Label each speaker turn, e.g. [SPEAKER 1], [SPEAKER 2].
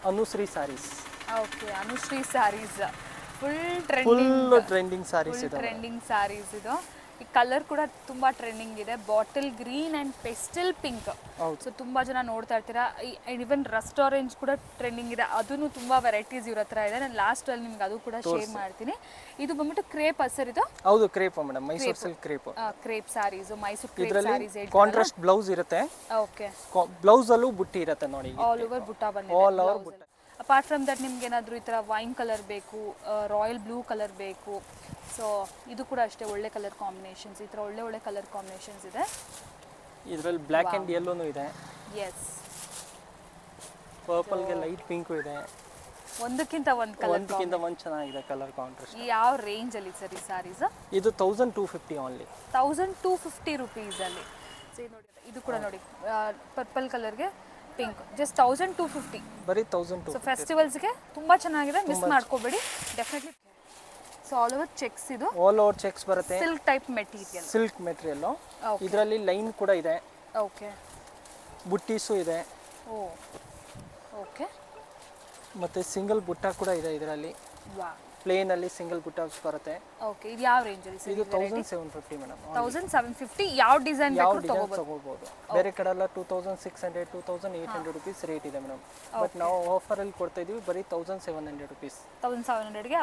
[SPEAKER 1] Anushree sarees.
[SPEAKER 2] Okay, Anushree sarees full
[SPEAKER 1] trending sarees ಇದೆ.
[SPEAKER 2] Trending saris ಇದು. ಈ ಕಲರ್ ಕೂಡ ತುಂಬಾ ಟ್ರೆಂಡಿಂಗ್ ಇದೆ, bottle green and pastel pink. So ತುಂಬಾ ಜನ ನೋಡ್ತಾ ಇರ್ತೀರಾ. ಇವನ್ ರಸ್ಟ್ ಆರೆಂಜ್ ಕೂಡ ಟ್ರೆಂಡಿಂಗ್ ಇದೆ, ಅದನ್ನು ತುಂಬಾ ವೆರೈಟೀಸ್ ಇವ್ರ ಹತ್ರ ಇದೆ. ನಾನು ಲಾಸ್ಟ್ ಅಲ್ಲಿ ನಿಮ್ಗೆ ಅದು ಕೂಡ ಶೇರ್ ಮಾಡ್ತೀನಿ. ಇದು ಬಂದ್ಬಿಟ್ಟು ಕ್ರೇಪ್ ಸರ್ ಇದು?
[SPEAKER 1] ಹೌದು, crepe madam, Mysore silk crepe.
[SPEAKER 2] Crepe sarees, Mysore crepe sarees.
[SPEAKER 1] Contrast blouse ಇರುತ್ತೆ.
[SPEAKER 2] ಓಕೆ,
[SPEAKER 1] ಬ್ಲೌಸ್ ಅಲ್ಲೂ ಬುಟ್ಟಿ ಇರುತ್ತೆ ನೋಡಿ,
[SPEAKER 2] ಆಲ್ ಓವರ್ ಬುಟ್ಟ ಬಂದಿದೆ.
[SPEAKER 1] ಆಲ್ ಓವರ್ ಬುಟ್ಟ.
[SPEAKER 2] ಅಪಾರ್ಟ್ ಫ್ರಮ್ ದಟ್ ನಿಮ್ಗೆ ಏನಾದರೂ ಈ ಥರ ವೈನ್ ಕಲರ್ ಬೇಕು, ರಾಯಲ್ ಬ್ಲೂ ಕಲರ್ ಬೇಕು, ಸೊ ಇದು ಕೂಡ ಅಷ್ಟೇ ಒಳ್ಳೆ ಕಲರ್ ಕಾಂಬಿನೇಷನ್ಸ್. ಈ ಥರ ಒಳ್ಳೆ ಕಲರ್ ಕಾಂಬಿನೇಷನ್ಸ್ ಇದೆ.
[SPEAKER 1] ಇದರಲ್ಲಿ ಬ್ಲ್ಯಾಕ್ ಆ್ಯಂಡ್ ಯೆಲ್ಲೋನು ಇದೆ.
[SPEAKER 2] ಎಸ್,
[SPEAKER 1] ಪರ್ಪಲ್ಗೆ ಲೈಟ್ ಪಿಂಕು ಇದೆ.
[SPEAKER 2] ಒಂದಕ್ಕಿಂತ ಒಂದು ಕಲರ್,
[SPEAKER 1] ಒಂದಕ್ಕಿಂತ ಒಂದು ಚೆನ್ನಾಗಿದೆ ಕಲರ್ ಕಾಂಟ್ರಾಸ್ಟ್.
[SPEAKER 2] ಯಾವ ರೇಂಜಲ್ಲಿ ಸರ್ ಈ ಸ್ಯಾರೀಸ್?
[SPEAKER 1] ಇದು 1250 ಓನ್ಲಿ.
[SPEAKER 2] 1250 ರುಪೀಸಲ್ಲಿ. ಸೊ ಇದು ನೋಡಿ, ಇದು ಕೂಡ ನೋಡಿ ಪರ್ಪಲ್ ಕಲರ್ಗೆ ಪಿಂಕ್, ಜಸ್ಟ್ 1250.
[SPEAKER 1] ಬರೀ 1250.
[SPEAKER 2] ಸೊ ಫೆಸ್ಟಿವಲ್ಸ್ಗೆ ತುಂಬ ಚೆನ್ನಾಗಿದೆ, ಮಿಸ್ ಮಾಡ್ಕೋಬೇಡಿ definitely. So all over cheques, ಇದು
[SPEAKER 1] ಆಲ್ ಓವರ್ ಚೆಕ್ಸ್ ಬರುತ್ತೆ.
[SPEAKER 2] Silk type material.
[SPEAKER 1] Silk material. ಇದರಲ್ಲಿ ಲೈನ್ ಕೂಡ ಇದೆ.
[SPEAKER 2] ಓಕೆ,
[SPEAKER 1] ಬುಟ್ಟೀಸು ಇದೆ.
[SPEAKER 2] ಓ ಓಕೆ.
[SPEAKER 1] ಮತ್ತೆ ಸಿಂಗಲ್ ಬುಟ್ಟ ಕೂಡ ಇದೆ ಇದರಲ್ಲಿ.
[SPEAKER 2] ವಾ,
[SPEAKER 1] ಪ್ಲೇನ್ ಅಲ್ಲಿ ಸಿಂಗಲ್ ಬುಟ್ಟಾಸ್ ಬರುತ್ತೆ.
[SPEAKER 2] ಓಕೆ, ಇದು ಯಾವ ರೇಂಜ್ ಅಲ್ಲಿ ಸರ್?
[SPEAKER 1] ಇದು 1750 ಮೇಡಮ್.
[SPEAKER 2] 1750. ಯಾವ ಡಿಸೈನ್ ಬೇಕು
[SPEAKER 1] ತಗೋಬಹುದು. ಬೇರೆ ಕಡೆ ಎಲ್ಲ 2600 2800 ರುಪೀಸ್ ರೇಟ್ ಇದೆ ಮೇಡಮ್. ಬಟ್ ನಾವು ಆಫರ್ ಅಲ್ಲಿ ಕೊಡ್ತಾ ಇದೀವಿ ಬರೀ 1700 ರುಪೀಸ್.
[SPEAKER 2] 1700ಗೆ